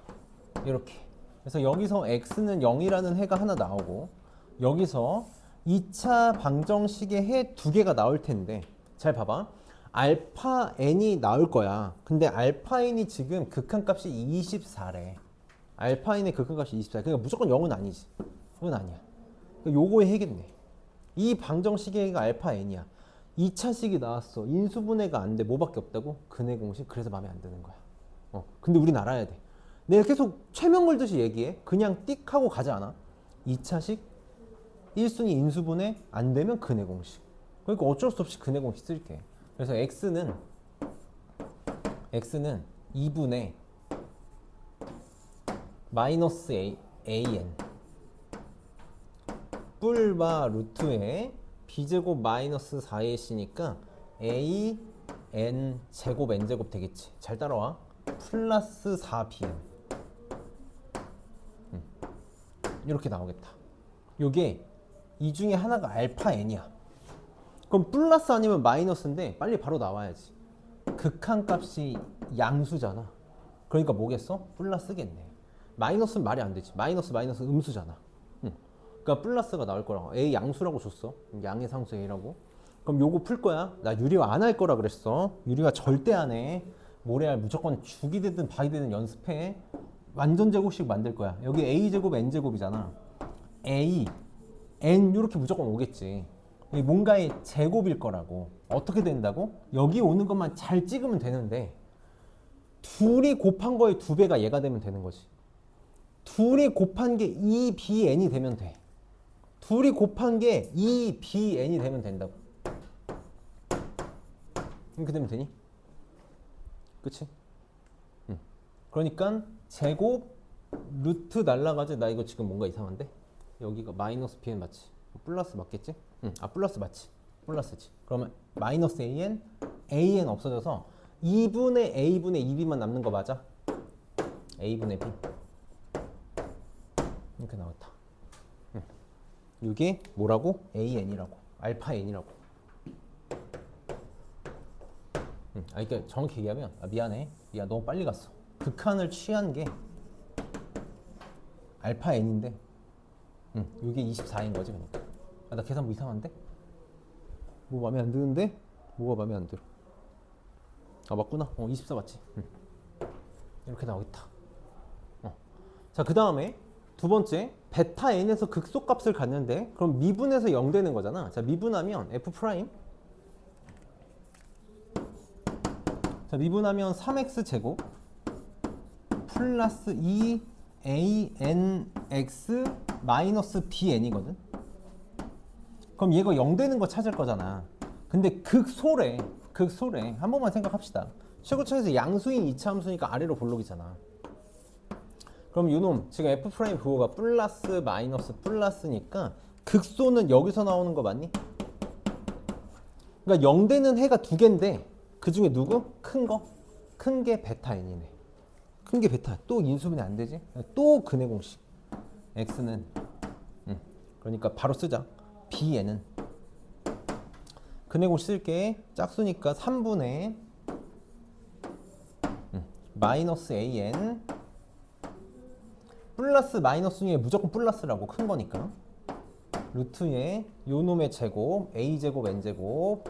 이렇게. 그래서 여기서 x는 0이라는 해가 하나 나오고 여기서 2차 방정식의 해 2개가 나올 텐데 잘 봐봐. 알파 n이 나올 거야. 근데 알파 n이 지금 극한값이 24래. 알파 n의 극한값이 24. 그러니까 무조건 0은 아니지. 그건 아니야. 그러니까 요거에 해겠네. 이 방정식의 해가 알파 n이야. 2차식이 나왔어. 인수분해가 안 돼. 뭐밖에 없다고? 근해 공식. 그래서 마음에 안 드는 거야. 근데 우린 알아야 돼. 내가 계속 최면 걸듯이 얘기해. 그냥 띡 하고 가지 않아. 2차식 1순위 인수분해 안 되면 근해 공식. 그러니까 어쩔 수 없이 근해 공식 쓸게. 그래서 x는 2분의 마이너스 an 뿔바 루트에 b제곱 마이너스 4ac니까 a n 제곱 n 제곱 되겠지. 잘 따라와. 플러스 4bn 이렇게 나오겠다. 요게 이 중에 하나가 알파 n이야. 그럼 플러스 아니면 마이너스인데 빨리 바로 나와야지. 극한값이 양수잖아. 그러니까 뭐겠어? 플러스겠네. 마이너스는 말이 안 되지. 마이너스 음수잖아. 그러니까 플러스가 나올 거라고. A 양수라고 줬어. 양의 상수 A라고. 그럼 요거 풀 거야. 나 유리화 안 할 거라 그랬어. 유리화 절대 안 해. 모래알 무조건 죽이 되든 바이 되든 연습해. 완전 제곱식 만들 거야. 여기 A제곱 N제곱이잖아. A, N 이렇게 무조건 오겠지. 이게 뭔가의 제곱일 거라고. 어떻게 된다고? 여기 오는 것만 잘 찍으면 되는데 둘이 곱한 거의 2배가 얘가 되면 되는 거지. 둘이 곱한 게 2bn이 되면 돼. 둘이 곱한 게 2bn이 되면 된다고. 이렇게 되면 되니? 그치? 그러니까 제곱 루트 날라가지. 나 이거 지금 뭔가 이상한데? 여기가 마이너스 bn 맞지? 플러스 맞겠지? 플러스 맞지? 플러스지. 그러면 마이너스 an, an 없어져서 2분의 a분의 2b만 남는 거 맞아? a분의 b 이렇게 나왔다. 이게 뭐라고? an이라고. 알파 n이라고. 그러니까 정확히 얘기하면 미안해. 야, 너무 빨리 갔어. 극한을 취한 게 알파 n인데 이게 24인 거지. 그러니까 나 계산 뭐 이상한데? 뭐 마음에 안 드는데? 뭐가 마음에 안 들어? 아 맞구나. 24 맞지? 이렇게 나오겠다. 자, 그 다음에 두 번째 베타 n에서 극소값을 갖는데 그럼 미분해서 0 되는 거잖아. 자, 미분하면 f 프라임. 자, 미분하면 3x 제곱 플러스 2anx 마이너스 bn이거든. 그럼 얘가 0 되는 거 찾을 거잖아. 근데 극소래. 한 번만 생각합시다. 최고차에서 양수인 이차 함수니까 아래로 볼록이잖아. 그럼 요놈 지금 f 프라임 부호가 플러스 마이너스 플러스니까 극소는 여기서 나오는 거 맞니? 그러니까 0 되는 해가 두 개인데 그 중에 누구? 큰 거? 큰 게 베타 n이네. 큰 게 베타. 또 인수분해 안 되지? 또 근해 공식. x는 그러니까 바로 쓰자. bn은 근해 공식 쓸게. 짝수니까 3분의 마이너스 an 플러스 마이너스 중에 무조건 플러스라고. 큰 거니까 루트에 요놈의 제곱 a제곱 n제곱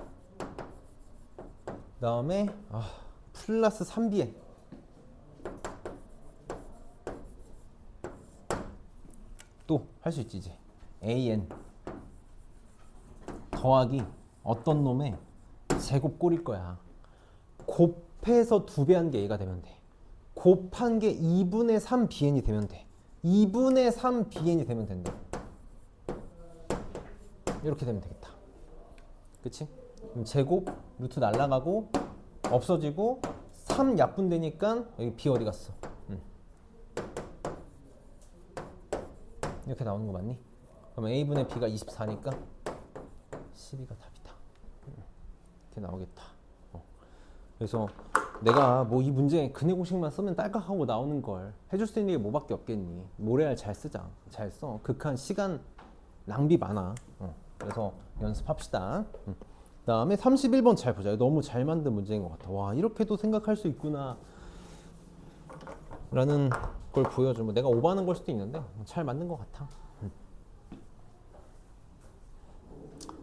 그 다음에 플러스 3bn 또 할 수 있지. 이제 an 더하기 어떤 놈의 제곱 꼴일 거야. 곱해서 2배 한 게 얘가 되면 돼. 곱한 게 2분의 3 bn이 되면 돼. 2분의 3 bn이 되면 된다. 이렇게 되면 되겠다. 그치? 그럼 제곱 루트 날라가고 없어지고 3 약분되니까 여기 b 어디 갔어? 이렇게 나오는 거 맞니? 그럼 a분의 b가 24니까 12가 답이다. 이렇게 나오겠다. 그래서 내가 뭐 이 문제 근해 공식만 쓰면 딸깍하고 나오는 걸 해줄 수 있는 게 뭐밖에 없겠니? 모래알 잘 쓰자. 잘 써. 극한 시간 낭비 많아. 그래서 연습합시다. 그 다음에 31번 잘 보자. 너무 잘 만든 문제인 것 같아. 와, 이렇게도 생각할 수 있구나 라는 걸 보여주면 내가 오버하는 걸 수도 있는데 잘 만든 것 같아.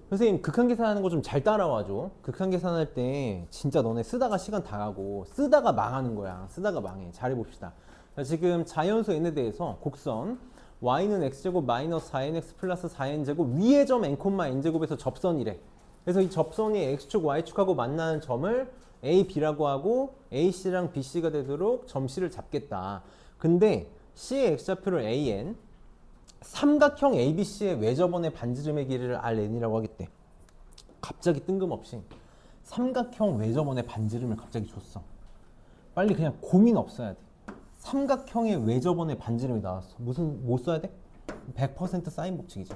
선생님 극한 계산하는 거 좀 잘 따라와줘. 극한 계산할 때 진짜 너네 쓰다가 시간 다 가고 쓰다가 망하는 거야. 쓰다가 망해. 잘해봅시다. 자, 지금 자연수 n에 대해서 곡선 y는 x제곱 마이너스 4nx 플러스 4n제곱 위의 점 n, n제곱에서 접선이래. 그래서 이 접선이 x축, y축하고 만나는 점을 a, b라고 하고 ac랑 bc가 되도록 점 c를 잡겠다. 근데 c의 x좌표를 an, 삼각형 ABC의 외접원의 반지름의 길이를 Rn이라고 하겠대. 갑자기 뜬금없이 삼각형 외접원의 반지름을 갑자기 줬어. 빨리 그냥 고민 없어야 돼. 삼각형의 외접원의 반지름이 나왔어. 뭐 써야 돼? 100% 사인 법칙이지.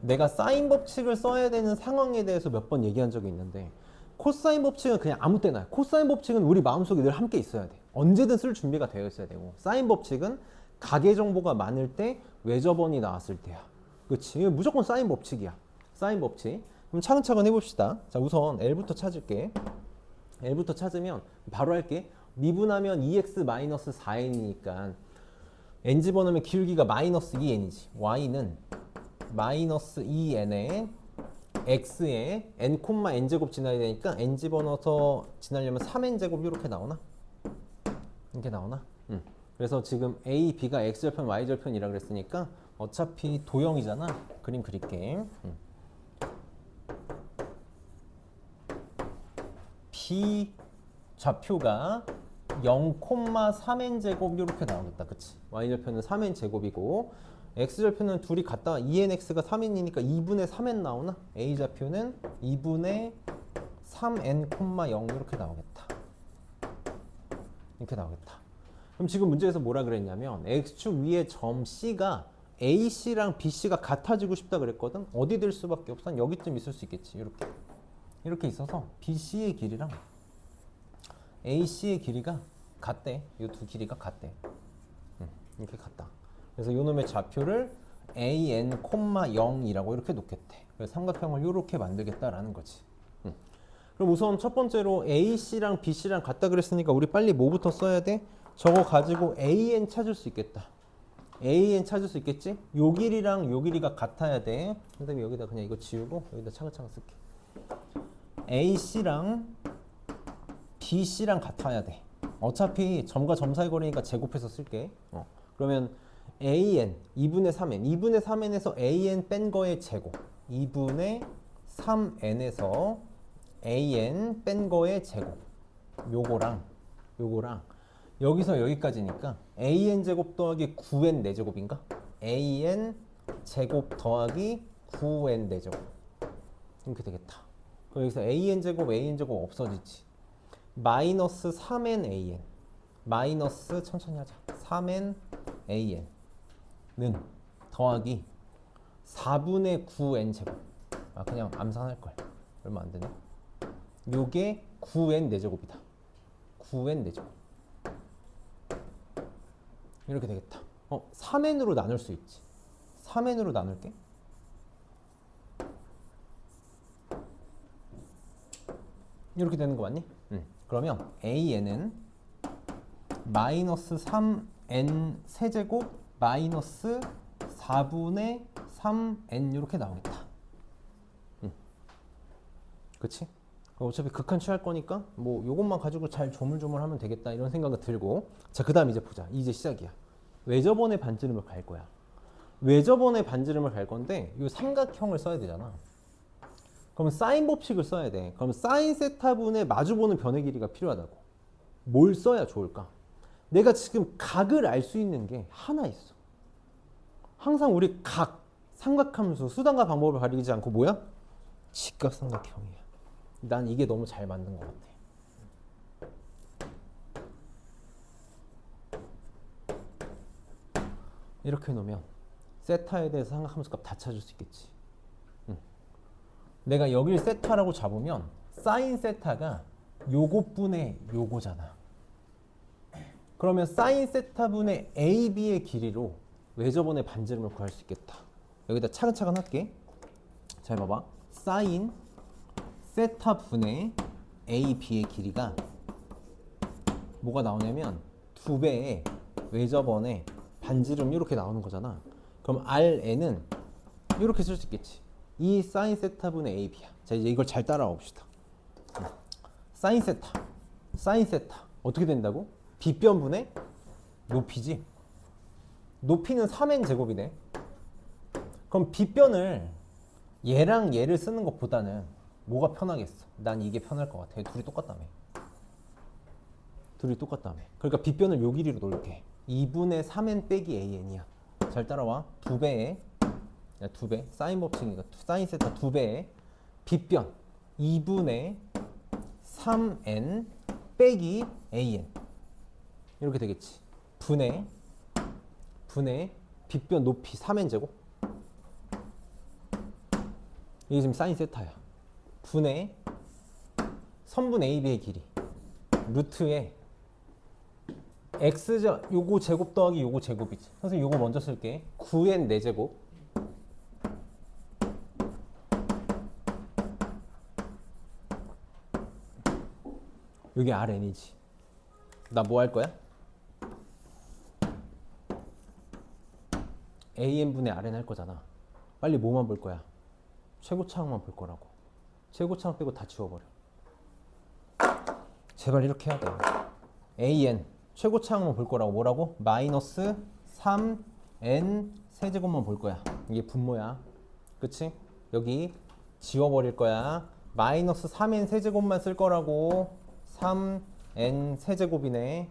내가 사인 법칙을 써야 되는 상황에 대해서 몇 번 얘기한 적이 있는데 코사인 법칙은 그냥 아무 때나. 코사인 법칙은 우리 마음속에 늘 함께 있어야 돼. 언제든 쓸 준비가 되어 있어야 되고, 사인 법칙은 가계 정보가 많을 때 외접원이 나왔을 때야. 그치? 무조건 사인 법칙이야. 사인 법칙. 그럼 차근차근 해봅시다. 자, 우선 L부터 찾을게. L부터 찾으면 바로 할게. 미분하면 2x-4n이니까 n 집어넣으면 기울기가 마이너스 2n이지. y는 마이너스 2n에 x에 n, n제곱 지나야 되니까 n 집어넣어서 지나려면 3n제곱 이렇게 나오나? 이렇게 나오나? 그래서 지금 a, b가 x절편, y절편이라 그랬으니까 어차피 도형이잖아. 그림 그릴게. b 좌표가 0,3n제곱 이렇게 나오겠다. 그치? y절편은 3n제곱이고 x절편은 둘이 같다. 2nx가 3n이니까 2분의 3n 나오나? a좌표는 2분의 3n,0 이렇게 나오겠다. 이렇게 나오겠다. 그럼 지금 문제에서 뭐라 그랬냐면 x축 위에 점 C가 AC랑 BC가 같아지고 싶다 그랬거든. 어디 될 수밖에 없어? 여기쯤 있을 수 있겠지. 이렇게 있어서 BC의 길이랑 AC의 길이가 같대. 이 두 길이가 같대. 이렇게 같다. 그래서 요놈의 좌표를 AN, 0이라고 이렇게 놓겠대. 그래서 삼각형을 이렇게 만들겠다라는 거지. 그럼 우선 첫 번째로 AC랑 BC랑 같다 그랬으니까 우리 빨리 뭐부터 써야 돼? 저거 가지고 AN 찾을 수 있겠다. AN 찾을 수 있겠지? 요 길이랑 요 길이가 같아야 돼. 선생님이 여기다 그냥 이거 지우고 여기다 차근차근 쓸게. AC랑 BC랑 같아야 돼. 어차피 점과 점 사이 거리니까 제곱해서 쓸게. 그러면 AN 2분의 3N 2분의 3N에서 AN 뺀 거의 제곱 2분의 3N에서 AN 뺀 거의 제곱 요거랑 여기서 여기까지니까 AN 제곱 더하기 9N 4제곱인가? AN 제곱 더하기 9N 4제곱 이렇게 되겠다. 그럼 여기서 AN 제곱 없어지지. 마이너스 3N AN 마이너스 천천히 하자. 3N AN는 더하기 4분의 9N 제곱. 그냥 암산할 걸. 얼마 안 되네. 요게 9N 4제곱이다. 9N 4제곱. 이렇게 되겠다. 3N으로 나눌 수 있지. 3N으로 나눌게. 이렇게 되는 거 맞니? 그러면 AN은 마이너스 3N 세제곱 마이너스 4분의 3N 이렇게 나오겠다. 그치? 어차피 극한 취할 거니까 뭐 요것만 가지고 잘 조물조물하면 되겠다 이런 생각이 들고. 자, 그 다음 이제 보자. 이제 시작이야. 외접원의 반지름을 갈 거야. 외접원의 반지름을 갈 건데 이 삼각형을 써야 되잖아. 그럼 사인 법칙을 써야 돼. 그럼 사인 세타분의 마주보는 변의 길이가 필요하다고. 뭘 써야 좋을까? 내가 지금 각을 알 수 있는 게 하나 있어. 항상 우리 각, 삼각함수, 수단과 방법을 가리지 않고 뭐야? 직각삼각형이야. 난 이게 너무 잘 만든 것 같아. 이렇게 놓으면 세타에 대해서 삼각함수 값 다 찾을 수 있겠지. 내가 여길 세타라고 잡으면 사인 세타가 요거분의 요거잖아. 그러면 사인 세타분의 AB의 길이로 외접원의 반지름을 구할 수 있겠다. 여기다 차근차근 할게. 잘 봐봐. 사인 세타분의 AB의 길이가 뭐가 나오냐면 2배의 외접원의 반지름 이렇게 나오는 거잖아. 그럼 RN은 이렇게 쓸 수 있겠지. 이 사인 세타분의 AB야. 자, 이제 이걸 잘 따라와 봅시다. 사인 세타 어떻게 된다고? 빗변분의 높이지. 높이는 3n 제곱이네. 그럼 빗변을 얘랑 얘를 쓰는 것보다는 뭐가 편하겠어? 난 이게 편할 것 같아. 둘이 똑같다며. 그러니까 빗변을 요 길이로 놓을게. 2분의 3n 빼기 an이야. 잘 따라와. 2배 사인 법칙이니까 사인 세타 2배의 빗변 2분의 3n 빼기 an 이렇게 되겠지. 분의 빗변 높이 3n 제곱. 이게 지금 사인 세타야. 분의 선분 AB의 길이 루트에 x 요거 제곱 더하기 요거 제곱이지. 선생님 요거 먼저 쓸게. 9n 4제곱 여기 RN이지. 나 뭐 할 거야? AN분의 RN 할 거잖아. 빨리 뭐만 볼 거야? 최고차항만 볼 거라고. 최고차항 빼고 다 지워버려. 제발 이렇게 해야 돼. AN 최고차항만 볼 거라고. 뭐라고? 마이너스 3N 세제곱만 볼 거야. 이게 분모야. 그치? 여기 지워버릴 거야. 마이너스 3N 세제곱만 쓸 거라고. 3N 세제곱이네.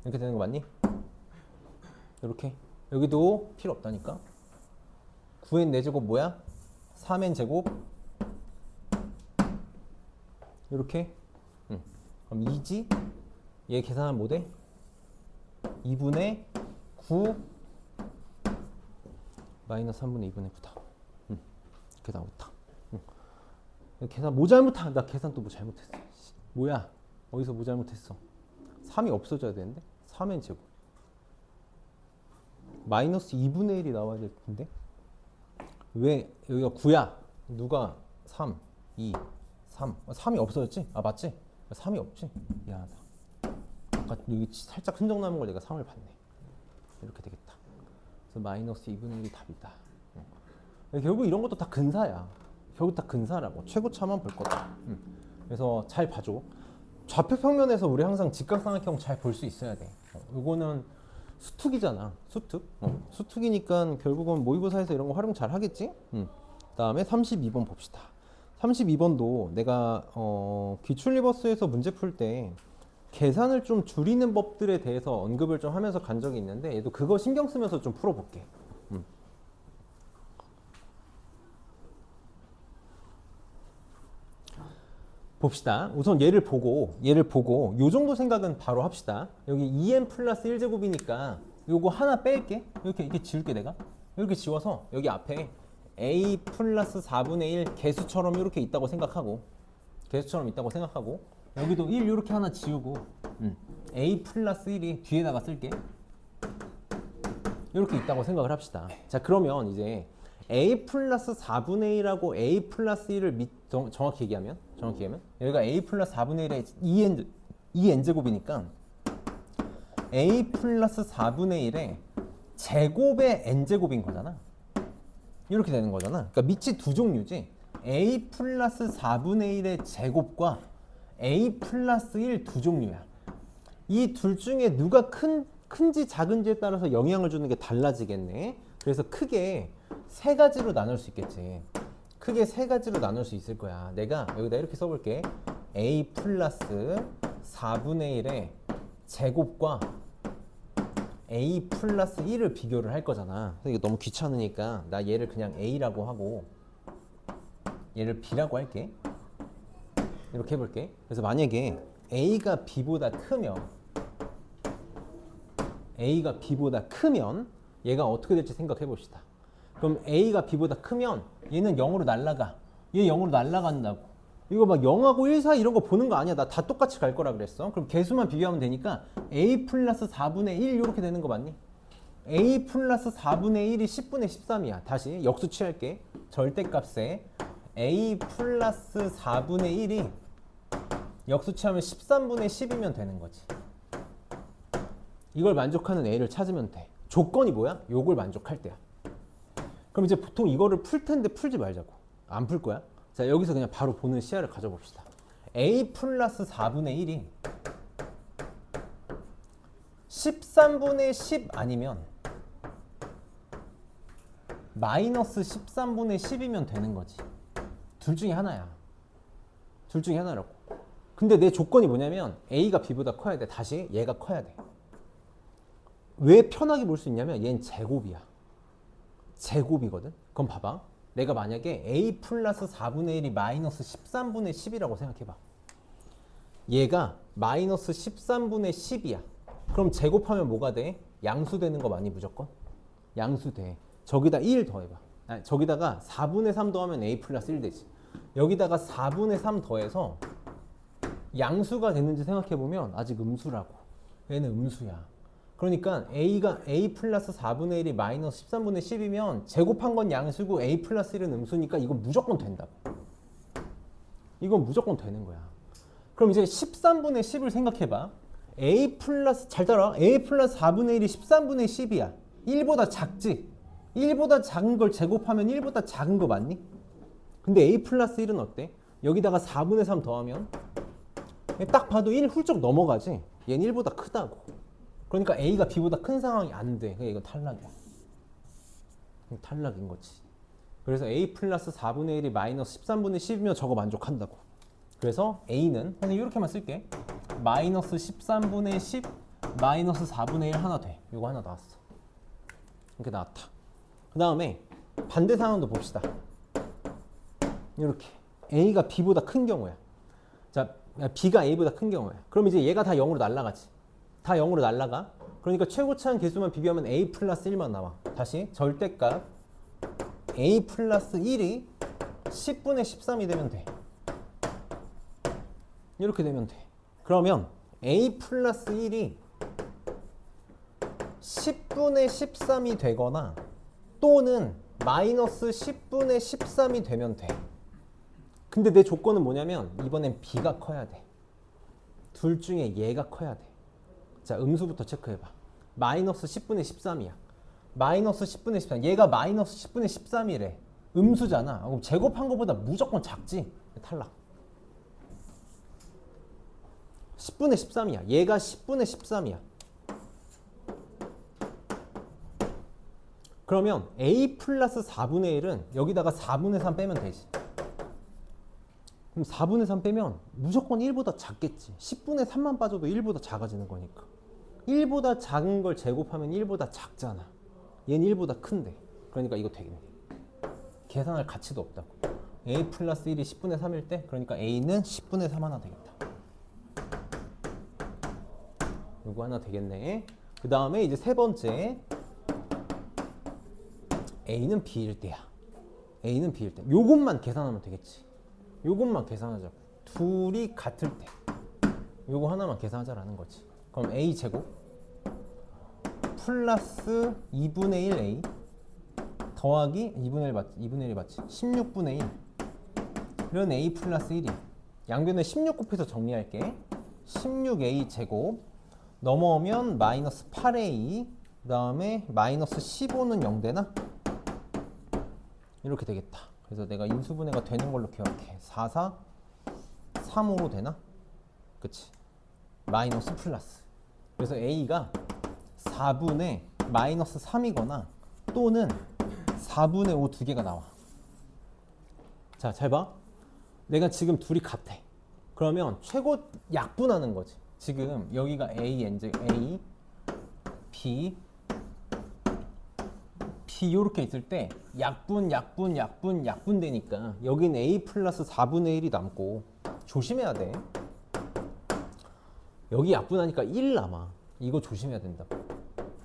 이렇게 되는 거 맞니? 이렇게. 여기도 필요 없다니까. 9N 4제곱 뭐야? 3N 제곱. 이렇게. 그럼 2지? 얘 계산하면 뭐 돼? 2분의 9 마이너스 3분의 2분의 F다. 이렇게 나오겠다. 계산 뭐 잘못하? 나 계산 또 뭐 잘못했어. 뭐야? 어디서 뭐 잘못했어? 3이 없어져야 되는데? 3n 제곱. 마이너스 2분의 1이 나와야 될 텐데? 왜 여기가 9야? 누가 3, 2, 3. 3이 없어졌지? 아 맞지? 3이 없지? 미안하다. 아까 여기 살짝 흔적 남은 걸 내가 3을 봤네. 이렇게 되겠다. 그래서 마이너스 2분의 1이 답이다. 결국 이런 것도 다 근사야. 결국 다 근사라고. 최고차만 볼 거다. 그래서 잘 봐줘. 좌표 평면에서 우리 항상 직각삼각형 잘 볼 수 있어야 돼. 이거는 수특이잖아. 수특. 수특이니까 결국은 모의고사에서 이런 거 활용 잘 하겠지? 다음에 32번 봅시다. 32번도 내가 기출리버스에서 문제 풀 때 계산을 좀 줄이는 법들에 대해서 언급을 좀 하면서 간 적이 있는데 얘도 그거 신경 쓰면서 좀 풀어볼게. 봅시다. 우선 얘를 보고 요 정도 생각은 바로 합시다. 여기 2n 플러스 1제곱이니까 요거 하나 뺄게. 이렇게 지울게 내가. 이렇게 지워서 여기 앞에 a 플러스 4분의 1 개수처럼 이렇게 있다고 생각하고 여기도 1 이렇게 하나 지우고 a 플러스 1이 뒤에다가 쓸게. 이렇게 있다고 생각을 합시다. 자 그러면 이제 a 플러스 4분의 1하고 a 플러스 1을 정확히 얘기하면 여기가 a 플러스 4분의 1의 2n제곱이니까 a 플러스 4분의 1의 제곱의 n제곱인 거잖아. 이렇게 되는 거잖아. 그러니까 밑이 두 종류지. a 플러스 4분의 1의 제곱과 a 플러스 1 두 종류야. 이 둘 중에 누가 큰지 작은지에 따라서 영향을 주는 게 달라지겠네. 그래서 크게 세 가지로 나눌 수 있겠지. 크게 세 가지로 나눌 수 있을 거야. 내가 여기다 이렇게 써볼게. a 플러스 4분의 1의 제곱과 a 플러스 1을 비교를 할 거잖아. 이게 너무 귀찮으니까 나 얘를 그냥 a라고 하고 얘를 b라고 할게. 이렇게 해볼게. 그래서 만약에 a가 b보다 크면 얘가 어떻게 될지 생각해 봅시다. 그럼 a가 b보다 크면 얘는 0으로 날아가. 얘 0으로 날아간다고. 이거 막 0하고 1 사이 이런 거 보는 거 아니야. 나 다 똑같이 갈 거라 그랬어. 그럼 개수만 비교하면 되니까 a 플러스 4분의 1 이렇게 되는 거 맞니? a 플러스 4분의 1이 10분의 13이야. 다시 역수 취할게. 절대값에 a 플러스 4분의 1이 역수 취하면 13분의 10이면 되는 거지. 이걸 만족하는 a를 찾으면 돼. 조건이 뭐야? 요걸 만족할 때야. 그럼 이제 보통 이거를 풀 텐데 풀지 말자고. 안 풀 거야? 자, 여기서 그냥 바로 보는 시야를 가져봅시다. a 플러스 4분의 1이 13분의 10 아니면 마이너스 13분의 10이면 되는 거지. 둘 중에 하나야. 둘 중에 하나라고. 근데 내 조건이 뭐냐면 a가 b보다 커야 돼. 다시 얘가 커야 돼. 왜 편하게 볼 수 있냐면 얘는 제곱이야. 제곱이거든. 그럼 봐봐. 내가 만약에 a 플러스 4분의 1이 마이너스 13분의 10이라고 생각해봐. 얘가 마이너스 13분의 10이야. 그럼 제곱하면 뭐가 돼? 양수되는 거 많이 무조건? 양수돼. 저기다 1 더해봐. 아니, 저기다가 4분의 3 더하면 a 플러스 1 되지. 여기다가 4분의 3 더해서 양수가 되는지 생각해보면 아직 음수라고. 얘는 음수야. 그러니까 a 플러스 4분의 1이 마이너스 13분의 10이면 제곱한 건 양수고 a 플러스 1은 음수니까 이건 무조건 된다고. 이건 무조건 되는 거야. 그럼 이제 13분의 10을 생각해봐. 잘 따라. a 플러스 4분의 1이 13분의 10이야. 1보다 작지? 1보다 작은 걸 제곱하면 1보다 작은 거 맞니? 근데 a 플러스 1은 어때? 여기다가 4분의 3 더하면 딱 봐도 1 훌쩍 넘어가지? 얘는 1보다 크다고. 그러니까 a가 b보다 큰 상황이 안 돼. 그러니까 이건 탈락이야. 탈락인 거지. 그래서 a 플러스 4분의 1이 마이너스 13분의 10이면 저거 만족한다고. 그래서 a는 선생님 이렇게만 쓸게. 마이너스 13분의 10 마이너스 4분의 1 하나 돼. 이거 하나 나왔어. 이렇게 나왔다. 그 다음에 반대 상황도 봅시다. 이렇게 a가 b보다 큰 경우야. 자, b가 a보다 큰 경우야. 그럼 이제 얘가 다 0으로 날아가지. 다 0으로 날아가. 그러니까 최고차항 개수만 비교하면 a 플러스 1만 나와. 다시 절대값 a 플러스 1이 10분의 13이 되면 돼. 이렇게 되면 돼. 그러면 a 플러스 1이 10분의 13이 되거나 또는 마이너스 10분의 13이 되면 돼. 근데 내 조건은 뭐냐면 이번엔 b가 커야 돼. 둘 중에 얘가 커야 돼. 자, 음수부터 체크해봐. 마이너스 10분의 13이야. 마이너스 10분의 13. 얘가 마이너스 10분의 13이래. 음수잖아. 그럼 제곱한 것보다 무조건 작지? 탈락. 10분의 13이야. 얘가 10분의 13이야. 그러면 a 플러스 4분의 1은 여기다가 4분의 3 빼면 되지. 그럼 4분의 3 빼면 무조건 1보다 작겠지. 10분의 3만 빠져도 1보다 작아지는 거니까. 1보다 작은 걸 제곱하면 1보다 작잖아. 얘는 1보다 큰데. 그러니까 이거 되겠네. 계산할 가치도 없다고. a 플러스 1이 10분의 3일 때 그러니까 a는 10분의 3 하나 되겠다. 요거 하나 되겠네. 그 다음에 이제 세 번째 a는 b일 때야. a는 b일 때. 요것만 계산하면 되겠지. 요것만 계산하자고. 둘이 같을 때. 요거 하나만 계산하자라는 거지. 그럼 a 제곱 플러스 2분의 1 a 더하기 2분의 1 맞지? 2분의 1이 맞지? 16분의 1 이런 a 플러스 1이 양변에 16 곱해서 정리할게. 16a 제곱 넘어오면 마이너스 8a 그 다음에 마이너스 15는 0되나? 이렇게 되겠다. 그래서 내가 인수분해가 되는 걸로 기억해. 4, 4, 3, 5로 되나? 그치? 마이너스 플러스. 그래서 a가 4분의 마이너스 3이거나 또는 4분의 5 두 개가 나와. 자, 잘 봐. 내가 지금 둘이 같아. 그러면 최고 약분하는 거지. 지금 여기가 a, n, a, b, b 이렇게 있을 때 약분 되니까 여기는 a 플러스 4분의 1이 남고 조심해야 돼. 여기 약분하니까 1 남아. 이거 조심해야 된다.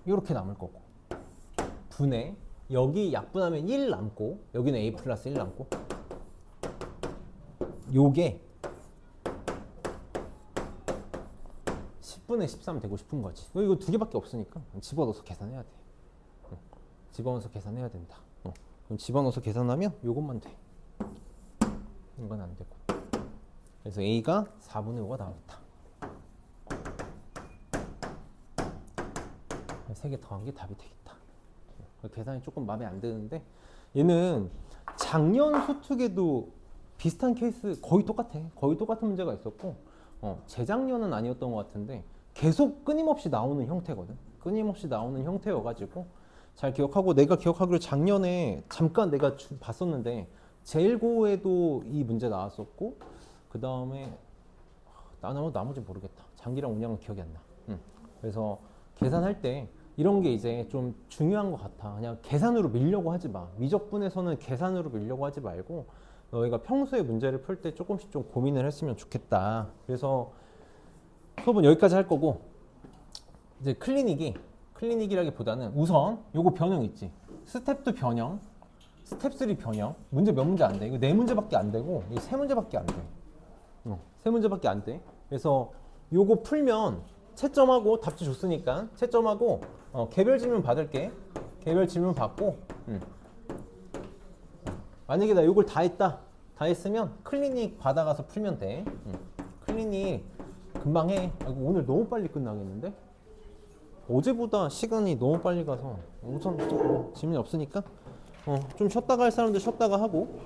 이렇게 남을 거고 분해 여기 약분하면 1 남고 여기는 a 플러스 1 남고 요게 10분의 13 되고 싶은 거지. 이거 두 개밖에 없으니까 집어넣어서 계산해야 돼. 집어넣어서 계산해야 된다. 그럼 집어넣어서 계산하면 요것만 돼. 이건 안 되고. 그래서 a가 4분의 5가 나왔다. 세 개 더한 게 답이 되겠다. 계산이 조금 마음에 안 드는데 얘는 작년 소특에도 비슷한 케이스 거의 똑같아. 거의 똑같은 문제가 있었고 재작년은 아니었던 것 같은데 계속 끊임없이 나오는 형태거든. 끊임없이 나오는 형태여가지고 잘 기억하고 내가 기억하기로 작년에 잠깐 내가 봤었는데 제1고에도 이 문제 나왔었고 그 다음에 나머지 모르겠다. 장기랑 운영은 기억이 안 나. 그래서 계산할 때 이런 게 이제 좀 중요한 것 같아. 그냥 계산으로 밀려고 하지 마. 미적분에서는 계산으로 밀려고 하지 말고 너희가 평소에 문제를 풀 때 조금씩 좀 고민을 했으면 좋겠다. 그래서 수업은 여기까지 할 거고 이제 클리닉이라기보다는 우선 요거 변형 있지. 스텝 2 변형, 스텝 3 변형. 문제 몇 문제 안 돼. 이거 4문제밖에 안 되고 이 3문제밖에 안 돼. 3문제밖에 안 돼. 그래서 요거 풀면 채점하고 답지 줬으니까 채점하고 개별 질문 받을게. 개별 질문 받고 만약에 나 이걸 다 했으면 클리닉 받아가서 풀면 돼. 클리닉 금방 해. 아이고, 오늘 너무 빨리 끝나겠는데? 어제보다 시간이 너무 빨리 가서 우선 질문이 없으니까 좀 쉬었다가 할 사람들 쉬었다가 하고